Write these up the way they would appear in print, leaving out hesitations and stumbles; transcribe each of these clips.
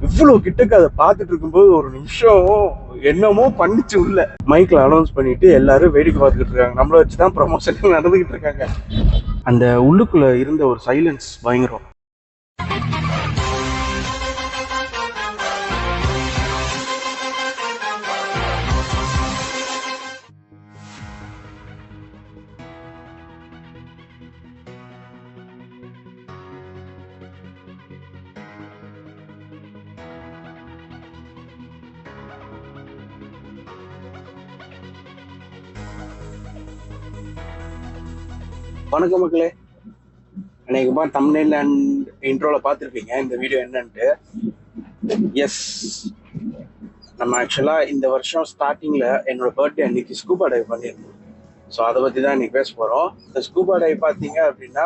இவ்வளவு கிட்டக்கு அதை பார்த்துட்டு இருக்கும்போது ஒரு நிமிஷம் என்னமோ பண்ணிச்சு. உள்ள மைக்ல அனௌன்ஸ் பண்ணிட்டு எல்லாரும் வேடிக்கை பார்த்துக்கிட்டு இருக்காங்க. நம்மள வச்சுதான் ப்ரமோஷன் நடந்துகிட்டு இருக்காங்க. அந்த உள்ளுக்குள்ள இருந்த ஒரு சைலன்ஸ் பயங்கரம். வணக்கம் மக்களே, அநேகமா தம்ப்நெயில் அண்ட் இன்ட்ரோல பார்த்துருப்பீங்க இந்த வீடியோ என்னன்ட்டு. எஸ், நம்ம ஆக்சுவலா இந்த வருஷம் ஸ்டார்டிங்ல என்னோட பர்த்டே அன்னைக்கு ஸ்கூபா டைவ் பண்ணியிருந்தோம். ஸோ அதை பற்றி தான் இன்னைக்கு பேச போகிறோம். இந்த ஸ்கூபா டைவ் பார்த்தீங்க அப்படின்னா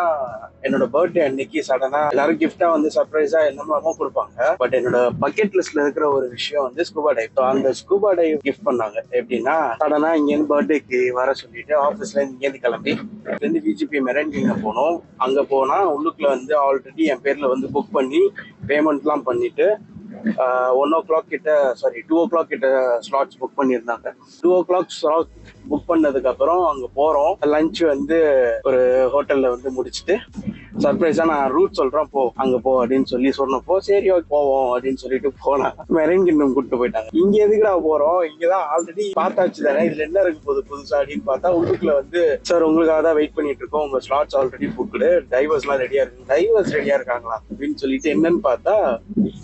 என்னோட பர்த்டே அன்னைக்கு சடனாக எல்லாரும் கிஃப்டாக வந்து சர்ப்ரைஸாக என்னமோ கொடுப்பாங்க. பட் என்னோட பக்கெட் லிஸ்ட்ல இருக்கிற ஒரு விஷயம் வந்து ஸ்கூபா டைவ். ஸோ அந்த ஸ்கூபா டைவ் கிஃப்ட் பண்ணாங்க. எப்படின்னா சடனாக இங்கேருந்து பர்த்டேக்கு வர சொல்லிட்டு ஆஃபீஸ்ல இங்கேருந்து கிளம்பி இங்கேருந்து விஜிபி மெரண்டிங்க போனோம். அங்கே போனால் உள்ளுக்குள்ள வந்து ஆல்ரெடி என் பேரில் வந்து புக் பண்ணி பேமெண்ட்லாம் பண்ணிட்டு 1 o'clock கிட்ட 2 o'clock கிட்ட ஸ்லாட்ஸ் புக் பண்ணியிருந்தாங்க. 2 o'clock ஸ்லாட் புக் பண்ணதுக்கு அப்புறம் அங்க போறோம். லஞ்ச் வந்து ஒரு ஹோட்டல்ல வந்து முடிச்சுட்டு சர்ப்ரைஸா நான் ரூட் சொல்றேன் போ அங்க போ அப்படின்னு சொன்னப்போ சரி ஓகே போவோம் அப்படின்னு சொல்லிட்டு போனா மெரைன் கிங்டம் கூப்பிட்டு போயிட்டாங்க. இங்க எதுக்குடா போறோம், இங்கதான் ஆல்ரெடி பார்த்தாச்சு தானே, இதுல என்ன இருக்கு போகுது புதுசா அப்படின்னு பார்த்தா உள்ளுக்குள்ள வந்து சார் உங்களுக்காக தான் வெயிட் பண்ணிட்டு இருக்கோம், உங்க ஸ்லாட்ஸ் ஆல்ரெடி புக்டு, டைவர்ஸ் எல்லாம் ரெடியா இருக்கு. டைவர்ஸ் ரெடியா இருக்காங்களா அப்படின்னு சொல்லிட்டு என்னன்னு பார்த்தா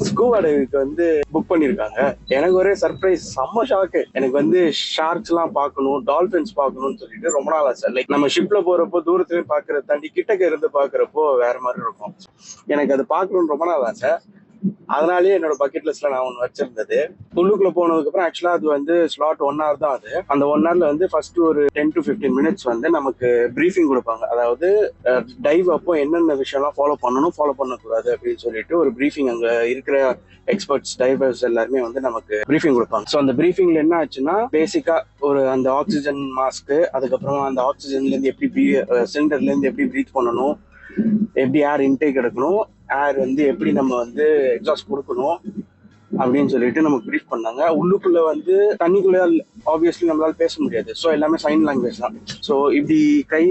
ஸ்கூபா டைவுக்கு வந்து புக் பண்ணிருக்காங்க. எனக்கு ஒரே சர்ப்ரைஸ், செம்ம ஷாக்கு. எனக்கு வந்து ஷார்க்ஸ் எல்லாம் பார்க்கணும், டால்பின்ஸ் பார்க்கணும்னு சொல்லிட்டு ரொம்ப நாள் ஆசை. லைக் நம்ம ஷிப்ல போறப்போ தூரத்துல பாக்குறத தாண்டி கிட்டக்க இருந்து பாக்குறப்போ வேற மாதிரி இருக்கும். எனக்கு அது பார்க்கணும்னு ரொம்ப நாள் ஆசை. அதனாலேயே என்னோட பக்கெட் லிஸ்ட்ல நான் ஒன்று வச்சிருந்தது. உள்ளுக்குள்ள போனதுக்கு அப்புறம் ஆக்சுவலா அது வந்து ஸ்லாட் 1 hour தான். அது அந்த 1 hourல வந்து ஃபர்ஸ்ட் ஒரு 10 to 15 minutes வந்து நமக்கு பிரீஃபிங் கொடுப்பாங்க. அதாவது டைவ் அப்போ என்னென்ன விஷயம்லாம் ஃபாலோ பண்ணணும், ஃபாலோ பண்ணக்கூடாது அப்படின்னு சொல்லிட்டு ஒரு பிரீஃபிங் அங்க இருக்கிற எக்ஸ்பர்ட்ஸ் டைவர்ஸ் எல்லாருமே வந்து நமக்கு பிரீஃபிங் கொடுப்பாங்க. ஸோ அந்த பிரீஃபிங்ல என்ன ஆச்சுன்னா பேசிக்கா ஒரு அந்த ஆக்சிஜன் மாஸ்க், அதுக்கப்புறமா அந்த ஆக்சிஜன்ல இருந்து எப்படி சிலிண்டர்ல இருந்து எப்படி பிரீத் பண்ணணும், எப்படி ஏர் இன்டேக் எடுக்கணும், ஏர் வந்து எப்படி நம்ம வந்து எக்ஸாஸ்ட் கொடுக்கணும் அப்படின்னு சொல்லிட்டு நமக்கு ப்ரீஃப் பண்ணாங்க. உள்ளுக்குள்ள வந்து தண்ணிக்குள்ள ஆப்வியஸ்லி நம்மளால பேச முடியாது. ஸோ எல்லாமே சைன் லாங்குவேஜ் தான். ஸோ இப்படி கை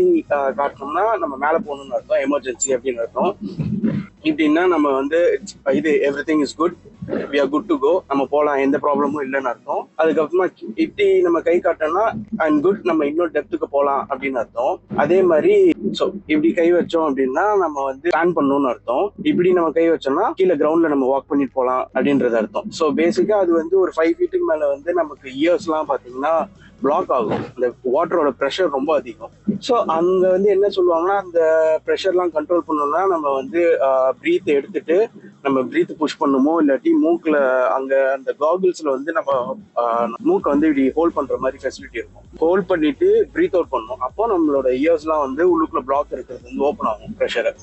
காட்டினோம்னா நம்ம மேலே போகணும்னு அர்த்தம், எமர்ஜென்சி அப்படின்னு அர்த்தம். இப்படின்னா நம்ம வந்து இது everything is good, we are good to go, நம்ம போகலாம், எந்த ப்ராப்ளமும் இல்லைன்னு அர்த்தம். அதுக்கப்புறமா இப்படி நம்ம கை காட்டோம்னா அண்ட் குட், நம்ம இன்னொரு டெப்த்துக்கு போகலாம் அப்படின்னு அர்த்தம். அதே மாதிரி ஸோ இப்படி கை வச்சோம் அப்படின்னா நம்ம வந்து ஸ்டாண்ட் பண்ணணும்னு அர்த்தம். இப்படி நம்ம கை வச்சோம்னா கீழே கிரவுண்ட்ல நம்ம வாக் பண்ணிட்டு போகலாம் அப்படின்றது அர்த்தம். ஸோ பேசிக்கா அது வந்து ஒரு 5 feet மேல வந்து நமக்கு இயர்ஸ் எல்லாம் பாத்தீங்கன்னா பிளாக் ஆகும். அந்த வாட்டரோட ப்ரெஷர் ரொம்ப அதிகம். ஸோ அங்க வந்து என்ன சொல்லுவாங்கன்னா அந்த ப்ரெஷர்லாம் கண்ட்ரோல் பண்ணணும்னா நம்ம வந்து ப்ரீத் எடுத்துட்டு நம்ம ப்ரீத் புஷ் பண்ணுமோ இல்லாட்டி மூக்குல அங்க அந்த காகுல்ஸ்ல வந்து நம்ம மூக்கை வந்து இப்படி ஹோல்ட் பண்ற மாதிரி ஃபெசிலிட்டி இருக்கும். ஹோல்ட் பண்ணிட்டு ப்ரீத் அவுட் பண்ணணும். அப்போ நம்மளோட இயர்ஸ்லாம் வந்து உள்ளுக்குள்ள பிளாக் இருக்கிறது வந்து ஓப்பன் ஆகும் ப்ரெஷரை.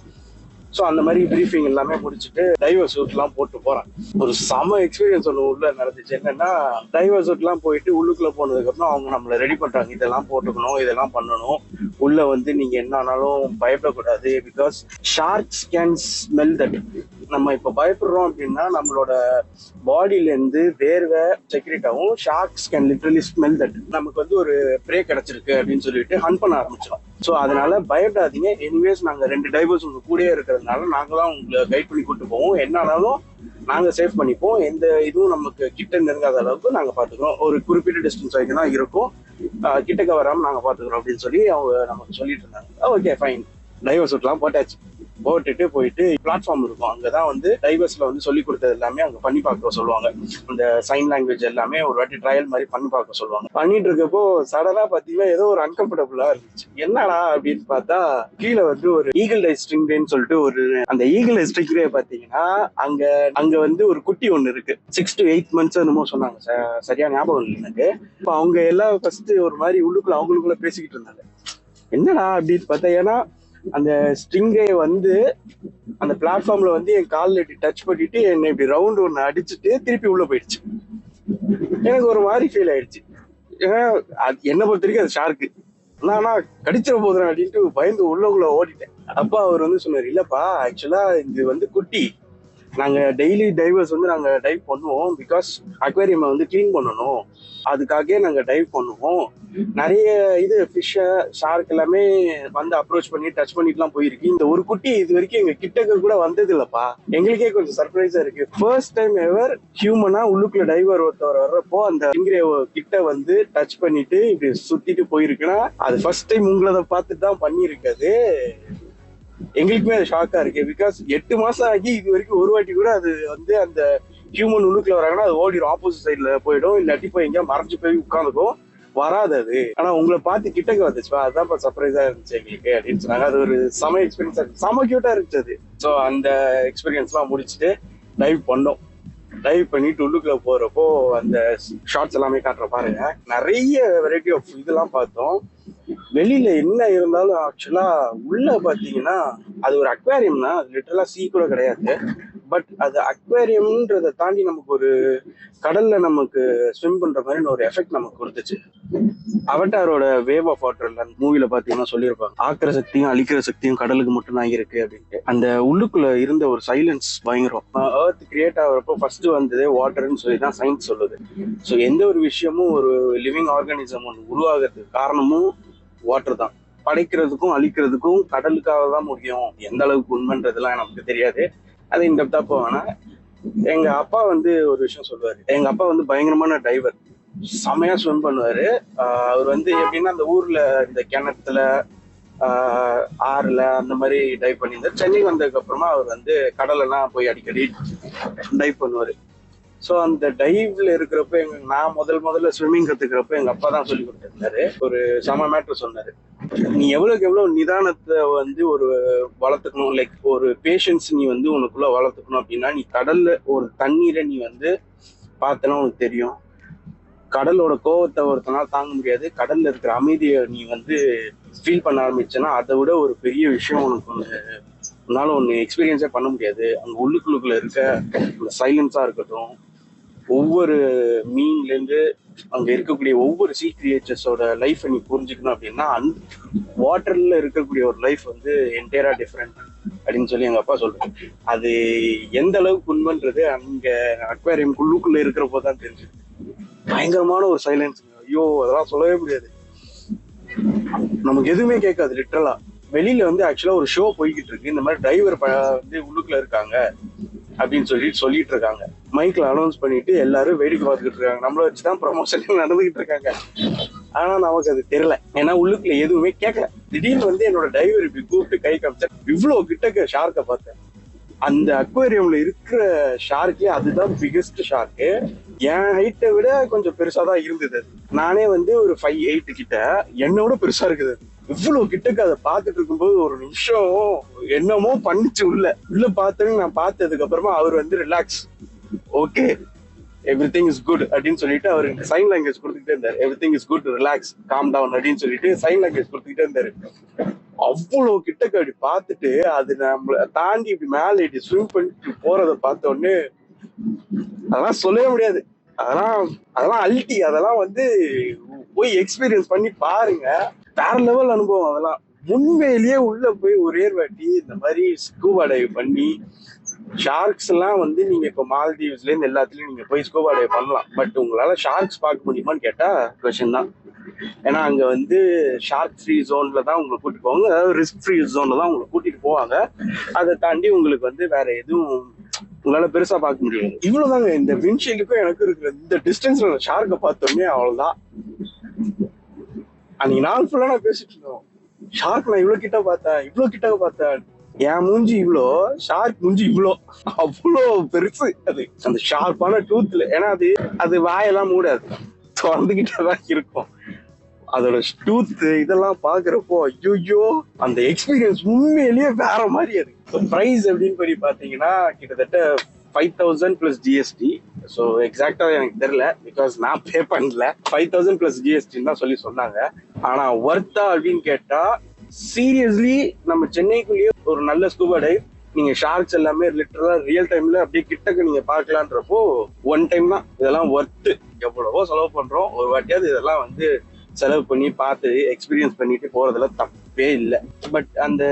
ஸோ அந்த மாதிரி ப்ரீஃபிங் எல்லாமே முடிச்சுட்டு டைவர் சூட்லாம் போட்டு போறேன். ஒரு செம எக்ஸ்பீரியன்ஸ் ஒன்று உள்ள நடந்துச்சு. என்னன்னா டைவர் சூட்லாம் போயிட்டு உள்ளுக்குள்ள போனதுக்கப்புறம் அவங்க நம்மளை ரெடி பண்றாங்க, இதெல்லாம் போட்டுக்கணும், இதெல்லாம் பண்ணணும், உள்ள வந்து நீங்க என்ன ஆனாலும் பயப்படக்கூடாது, because sharks can smell that. நம்ம இப்ப பயப்படுறோம் அப்படின்னா நம்மளோட பாடியில இருந்து வேர்வை செக்ரேட் ஆகும். Sharks can literally smell that. நமக்கு வந்து ஒரு பிரே கிடைச்சிருக்கு அப்படின்னு சொல்லிட்டு ஹண்ட் பண்ண ஆரம்பிச்சிடும். ஸோ அதனால பயப்படாதீங்க. எனிவேஸ் நாங்க 2 டைவர்ஸ் உங்க கூடயே இருக்கிறதுனால நாங்க தான் உங்களை கைட் பண்ணி கூட்டு போவோம், என்ன ஆனாலும் நாங்க சேஃப் பண்ணிப்போம், எந்த இதுவும் நமக்கு கிட்ட நெருங்காத அளவுக்கு நாங்க பாத்துக்கிறோம், ஒரு குறிப்பிட்ட டிஸ்டன்ஸ் வரைக்கும் தான் இருக்கும், கிட்டக்க வராம நாங்க பாத்துக்கிறோம் அப்படின்னு சொல்லி அவங்க நமக்கு சொல்லிட்டு இருந்தாங்க. ஓகே ஃபைன், டைவர் சூட்லாம் போட்டாச்சு. போட்டுட்டு போயிட்டு பிளாட்ஃபார்ம் இருக்கும், அங்கதான் வந்து டைவர்ஸ்ல வந்து சொல்லி கொடுத்தது எல்லாமே அங்க பண்ணி பார்க்க சொல்லுவாங்க. இந்த சைன் லாங்குவேஜ் எல்லாமே ஒரு வாட்டி ட்ரையல் மாதிரி பண்ணி பார்க்க சொல்லுவாங்க. பண்ணிட்டு இருக்கப்போ சடனா பாத்தீங்கன்னா ஏதோ ஒரு அன்கம்ஃபர்டபுளா இருந்துச்சு. என்னடா அப்படின்னு பார்த்தா கீழே வந்து ஒரு ஈகிள் ஐ ஸ்ட்ரிங்ரேன்னு சொல்லிட்டு ஒரு அந்த ஈகிள் ஐ ஸ்ட்ரிங்ரே பாத்தீங்கன்னா அங்க வந்து ஒரு குட்டி ஒண்ணு இருக்கு. 6 to 8 months என்னமோ சொன்னாங்க, சரியா ஞாபகம் இல்லை எனக்கு. இப்ப அவங்க எல்லாம் ஃபர்ஸ்ட் ஒரு மாதிரி உள்ளுக்குள்ள அவங்களுக்குள்ள பேசிக்கிட்டு இருந்தாங்க. என்னடா அப்படின்னு பார்த்தா, ஏன்னா அந்த ஸ்ட்ரிங்கை வந்து அந்த பிளாட்ஃபார்ம்ல வந்து என் காலில் இப்படி டச் பண்ணிட்டு என்னை இப்படி ரவுண்ட் ஒன்று அடிச்சுட்டு திருப்பி உள்ள போயிடுச்சு. எனக்கு ஒரு மாதிரி ஃபீல் ஆயிடுச்சு. ஏன்னா என்னை பொறுத்த வரைக்கும் அது ஷார்க்கு, ஆனா கடிச்சிட போதுறேன் அப்படின்ட்டு பயந்து உள்ளக்குள்ள ஓடிட்டேன். அப்பா அவர் வந்து சொன்னார், இல்லப்பா ஆக்சுவலா இது வந்து குட்டி, நாங்க டெய்லி டைவர்ஸ் வந்து நாங்க டைவ் பண்ணுவோம். பிகாஸ் அக்வேரியம் வந்து கிளீன் பண்ணணும், அதுக்காகவே நாங்க டைவ் பண்ணுவோம். நிறைய இது ஃபிஷ் ஷார்க் எல்லாமே வந்து அப்ரோச் பண்ணி டச் பண்ணிட்டுலாம் போயிருக்கு. இந்த ஒரு குட்டி இது வரைக்கும் எங்க கிட்டக்கு கூட வந்தது இல்லப்பா. எங்களுக்கே கொஞ்சம் சர்ப்ரைஸா இருக்கு. ஃபர்ஸ்ட் டைம் எவர் ஹியூமனா உள்ளுக்குள்ள டைவர் ஒருத்தவர் வர்றப்போ அந்த சிங்கிரே கிட்ட வந்து டச் பண்ணிட்டு இப்படி சுத்திட்டு போயிருக்குன்னா அது ஃபர்ஸ்ட் டைம் உங்களை பார்த்துட்டு தான் பண்ணிருக்காது. எங்களுக்குமே அது ஷாக்கா இருக்கு. பிகாஸ் 8 மாசம் ஆகி இது வரைக்கும் ஒரு வாட்டி கூட அது வந்து அந்த ஹியூமன் உள்ளுக்குள்ள வராங்கன்னா அது ஓடிடும், ஆப்போசிட் சைட்ல போயிடும், இல்லாட்டி போய் எங்கேயா மறைஞ்சு போய் உட்காந்துக்கும், வராது அது. ஆனா உங்களை பார்த்து கிட்டக்க வந்துச்சுப்பா, அதுதான் சர்ப்ரைஸா இருந்துச்சு எங்களுக்கு அப்படின்னு சொன்னாங்க. அது ஒரு செம எக்ஸ்பீரியன்ஸா இருக்கு, செம கியூட்டா இருந்துச்சு அது. ஸோ அந்த எக்ஸ்பீரியன்ஸ் எல்லாம் முடிச்சுட்டு டைவ் பண்ணோம். டைவ் பண்ணிட்டு உள்ளுக்குள்ள போறப்போ அந்த ஷார்ட்ஸ் எல்லாமே காட்டுற பாருங்க, நிறைய வெரைட்டி ஆஃப் இதெல்லாம் பார்த்தோம். வெளியில என்ன இருந்தாலும் ஆக்சுவலா உள்ள பாத்தீங்கன்னா அது ஒரு அக்வேரியம் தான், அது லிட்டரலா சீ கூட கிடையாது. பட் அது அக்வேரியம்ன்றதை தாண்டி நமக்கு ஒரு கடல்ல நமக்கு ஸ்விம் பண்ற மாதிரி ஒரு எஃபெக்ட் நமக்கு கொடுத்துச்சு. அவட்டாரோட வேவ் ஆஃப் வாட்டர்ல அந்த மூவில பாத்தீங்கன்னா சொல்லியிருப்பாங்க, ஆக்கிற சக்தியும் அழிக்கிற சக்தியும் கடலுக்கு மட்டும் தான் இருக்கு அப்படின்ட்டு. அந்த உள்ளுக்குள்ள இருந்த ஒரு சைலன்ஸ் பயங்கரம். எர்த் கிரியேட் ஆகிறப்போ ஃபர்ஸ்ட் வந்ததே வாட்டர்ன்னு சொல்லி தான் சயின்ஸ் சொல்லுது. ஸோ எந்த ஒரு விஷயமும் ஒரு லிவிங் ஆர்கானிசம் ஒன்று உருவாகிறதுக்கு காரணமும் வாட்டர் தான். படைக்கிறதுக்கும் அழிக்கிறதுக்கும் கடலுக்காக தான் முடியும். எந்த அளவுக்கு உண்மைன்றதுலாம் நமக்கு தெரியாது, அது இந்த டெப்தா போவேனா. எங்க அப்பா வந்து ஒரு விஷயம் சொல்லுவாரு. எங்க அப்பா வந்து பயங்கரமான டைவர், செமையா ஸ்விம் பண்ணுவாரு. அவர் வந்து எப்படின்னா அந்த ஊர்ல இந்த கிணத்துல ஆறுல அந்த மாதிரி டைவ் பண்ணியிருந்தார். சென்னை வந்ததுக்கு அப்புறமா அவர் வந்து கடலெல்லாம் போய் அடிக்கடி டைவ் பண்ணுவாரு. ஸோ அந்த டைவ்ல இருக்கிறப்ப நான் முதல்ல ஸ்விம்மிங் கத்துக்கிறப்ப எங்க அப்பா தான் சொல்லி கொடுத்திருந்தாரு. ஒரு செம மேட்ரு சொன்னாரு, நீ எவ்வளவுக்கு எவ்வளவு நிதானத்தை வந்து ஒரு வளர்த்துக்கணும், லைக் ஒரு பேஷன்ஸ் நீ வந்து உனக்குள்ள வளர்த்துக்கணும் அப்படின்னா, நீ கடல்ல ஒரு தண்ணீரை நீ வந்து பார்த்தனா உனக்கு தெரியும். கடலோட கோவத்தை ஒருத்தனால தாங்க முடியாது, கடல்ல இருக்கிற அமைதியை நீ வந்து ஃபீல் பண்ண ஆரம்பிச்சேன்னா அதை விட ஒரு பெரிய விஷயம் உனக்கு உன்னால ஒன்று எக்ஸ்பீரியன்ஸே பண்ண முடியாது. அங்க உள்ளுக்குள்ளுக்குள்ள இருக்க அந்த சைலன்ஸா இருக்கட்டும், ஒவ்வொரு மீன்ல இருந்து அங்க இருக்கக்கூடிய ஒவ்வொரு சீ கிரியேச்சர்ஸோட லைஃப் நீ புரிஞ்சுக்கணும் அப்படின்னா வாட்டர்ல இருக்கக்கூடிய ஒரு லைஃப் வந்து என்டையரா டிஃப்ரெண்ட் அப்படின்னு சொல்லி எங்க அப்பா சொல்றாரு. அது எந்த அளவுக்கு உண்மைன்றது அங்க அக்வேரியம் குள்ளுக்குள்ள இருக்கிறப்போ தான் தெரிஞ்சு. பயங்கரமான ஒரு சைலன்ஸ், ஐயோ அதெல்லாம் சொல்லவே முடியாது. நமக்கு எதுவுமே கேட்காது லிட்டரலா. வெளியில வந்து ஆக்சுவலா ஒரு ஷோ போய்கிட்டு இருக்கு, இந்த மாதிரி டிரைவர் வந்து உள்ளுக்குள்ள இருக்காங்க அப்படின்னு சொல்லிட்டு இருக்காங்க. மைக்ல அனௌன்ஸ் பண்ணிட்டு எல்லாரும் வேடிக்கை பார்த்துக்கிட்டு இருக்காங்க. நம்மள வச்சுதான் ப்ரமோஷன் நடந்துகிட்டு இருக்காங்க. ஆனா நமக்கு அது தெரியல, ஏன்னா உள்ளுக்குள்ள எதுவுமே கேட்கல. திடீர்னு வந்து என்னோட டிரைவர் இப்படி கூப்பிட்டு கை காமிச்சேன். இவ்வளவு கிட்டக்க ஷார்க்கை பார்த்தேன். அந்த அக்வேரியம்ல இருக்கிற ஷார்க்கே அதுதான் பிகெஸ்ட் ஷார்க்கு. என் ஹைட்டை விட கொஞ்சம் பெருசாதான் இருந்தது. நானே வந்து ஒரு 5'8" கிட்ட, என்னோட பெருசா இருக்குது. இவ்வளவு கிட்டக்கு அதை பார்த்துட்டு இருக்கும்போது ஒரு நிமிஷம் என்னமோ பண்ணிச்சு. உள்ள பார்த்தோன்னு நான் பார்த்ததுக்கு அப்புறமா அவர் வந்து relax, okay everything is good அப்படின்னு சொல்லிட்டு அவர் சைன் லாங்குவேஜ் கொடுத்துக்கிட்டே இருந்தாரு. Everything is good, relax, calm down அப்படின்னு சொல்லிட்டு சைன் லாங்குவேஜ் கொடுத்துக்கிட்டே இருந்தாரு. அவ்வளவு கிட்டக்கு அப்படி பார்த்துட்டு அது நம்மள தாண்டி இப்படி மேல இப்படி ஸ்விம் பண்ணிட்டு போறதை பார்த்த உடனே அதெல்லாம் சொல்லவே முடியாது. அதெல்லாம் அல்டி, அதெல்லாம் வந்து போய் எக்ஸ்பீரியன்ஸ் பண்ணி பாருங்க, வேற லெவல் அனுபவம். அதெல்லாம் உண்மையிலேயே உள்ள போய் ஒரே வாட்டி இந்த மாதிரி ஸ்கூபா டைவ் பண்ணி ஷார்க்ஸ் எல்லாம் வந்து நீங்க இப்போ மால்தீவ்ஸ்ல இருந்து எல்லாத்துலயும் நீங்க போய் ஸ்கூபா டைவ் பண்ணலாம். பட் உங்களால ஷார்க்ஸ் பார்க்க முடியுமான்னு கேட்டா கொஸ்டின் தான். ஏன்னா அங்க வந்து ஷார்க் ஃப்ரீ ஜோன்ல தான் உங்களை கூட்டிட்டு போவாங்க, அதாவது ரிஸ்க் ஃப்ரீ ஜோன்ல தான் உங்களை கூட்டிட்டு போவாங்க. அதை தாண்டி உங்களுக்கு வந்து வேற எதுவும் உங்களால பெருசா பார்க்க முடியாது. இவ்வளவுதாங்க இந்த விண்ட்ஷீல்டுக்கும் எனக்கு இருக்கிற இந்த டிஸ்டன்ஸ்ல ஷார்க்கை பார்த்தோன்னே அவ்வளவுதான். அன்னைக்கு நாள் ஃபுல்லா நான் பேசிட்டு இருந்தோம், ஷார்க் நான் இவ்வளவு கிட்ட பார்த்தேன், என் மூஞ்சி இவ்வளோ, ஷார்க் மூஞ்சி இவ்வளோ, அவ்வளோ பெருசு அது. அந்த ஷார்ப்பான டூத்ல, ஏன்னா அது வாயெல்லாம் மூடாது, திறந்துகிட்டதான் இருக்கும். அதோட டூத் இதெல்லாம் பாக்குறப்போ ஐயோ அந்த எக்ஸ்பீரியன்ஸ் உண்மையிலேயே வேற மாதிரி. அது பிரைஸ் எப்படின்னு சொல்லி பாத்தீங்கன்னா கிட்டத்தட்ட 5,000 plus GST. ஸோ எக்ஸாக்டா எனக்கு தெரியல, பிகாஸ் நான் பே பண்ணல. 5,000 plus GST தான் சொன்னாங்க. ஆனா ஒர்த்தா அப்படின்னு கேட்டா சீரியஸ்லி நம்ம சென்னைக்குள்ளேயே ஒரு நல்ல ஸ்கூபா டைவ், நீங்க ஷார்க்ஸ் எல்லாமே லிட்டரலா ரியல் டைம்ல அப்படியே கிட்டக்கு நீங்க பார்க்கலான்றப்போ ஒன் டைம் தான் இதெல்லாம் ஒர்த்து. எவ்வளவோ செலவு பண்றோம், ஒரு வாட்டியாவது இதெல்லாம் வந்து செலவு பண்ணி பார்த்து எக்ஸ்பீரியன்ஸ் பண்ணிட்டு போறதுல வாய்ப்பே இல்லை. பட் அந்த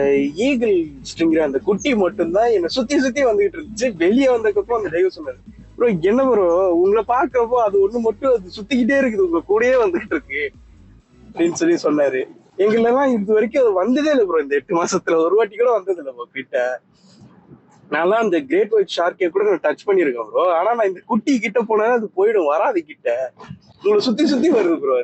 ஈகிள் ஸ்டிங்கர் அந்த குட்டி மட்டும்தான் என்னை சுத்தி சுத்தி வந்துகிட்டு இருந்துச்சு. வெளியே வந்ததுக்கப்புறம் அந்த டிரைவர் சொன்னாரு, ப்ரோ என்ன ப்ரோ உங்களை பாக்குறப்போ அது ஒண்ணு மட்டும் அது சுத்திக்கிட்டே இருக்குது, உங்க கூடயே வந்துகிட்டு இருக்கு அப்படின்னு சொன்னாரு. எங்களெல்லாம் இது வரைக்கும் அது வந்ததே இல்லை ப்ரோ. இந்த 8 மாசத்துல ஒரு வாட்டி கூட வந்தது இல்லை ப்ரோ கிட்ட. நான்லாம் அந்த கிரேட் ஒயிட் ஷார்க்கே கூட நான் டச் பண்ணிருக்கேன் ப்ரோ. ஆனா நான் இந்த குட்டி கிட்ட போனா அது போயிடும், வராது கிட்ட. உங்களை சுத்தி சுத்தி வருது ப்ரோ.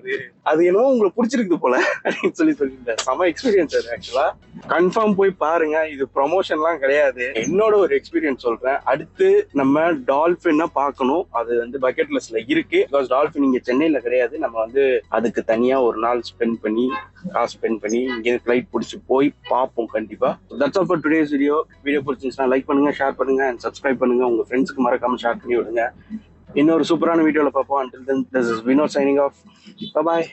அது என்னவோ உங்களை பிடிச்சிருக்குது போல அப்படின்னு சொல்லியிருந்தேன். செம எக்ஸ்பீரியன்ஸ் அது. ஆக்சுவலா கன்ஃபார்ம் போய் பாருங்க. இது ப்ரொமோஷன்லாம் கிடையாது, என்னோட ஒரு எக்ஸ்பீரியன்ஸ் சொல்றேன். அடுத்து நம்ம டால்பின் பார்க்கணும். அது வந்து பக்கெட் லிஸ்ட்ல இருக்கு. பிகாஸ் டால்பின் இங்க சென்னையில கிடையாது. நம்ம வந்து அதுக்கு தனியா ஒரு நாள் ஸ்பெண்ட் பண்ணி காசு ஸ்பெண்ட் பண்ணி இங்கே ஃபிளைட் பிடிச்சி போய் பார்ப்போம் கண்டிப்பா. That's all for today's video. Video பிடிச்சிருந்துச்சுன்னா லைக் பண்ணுங்க, ஷேர் பண்ணுங்க அண்ட் சப்ஸ்கிரைப் பண்ணுங்க. உங்க ஃப்ரெண்ட்ஸ்க்கு மறக்காம ஷேர் பண்ணி விடுங்க. இன்னொரு சூப்பரான வீடியோல பார்ப்போம். Until then, this is Vinod signing off. Bye bye.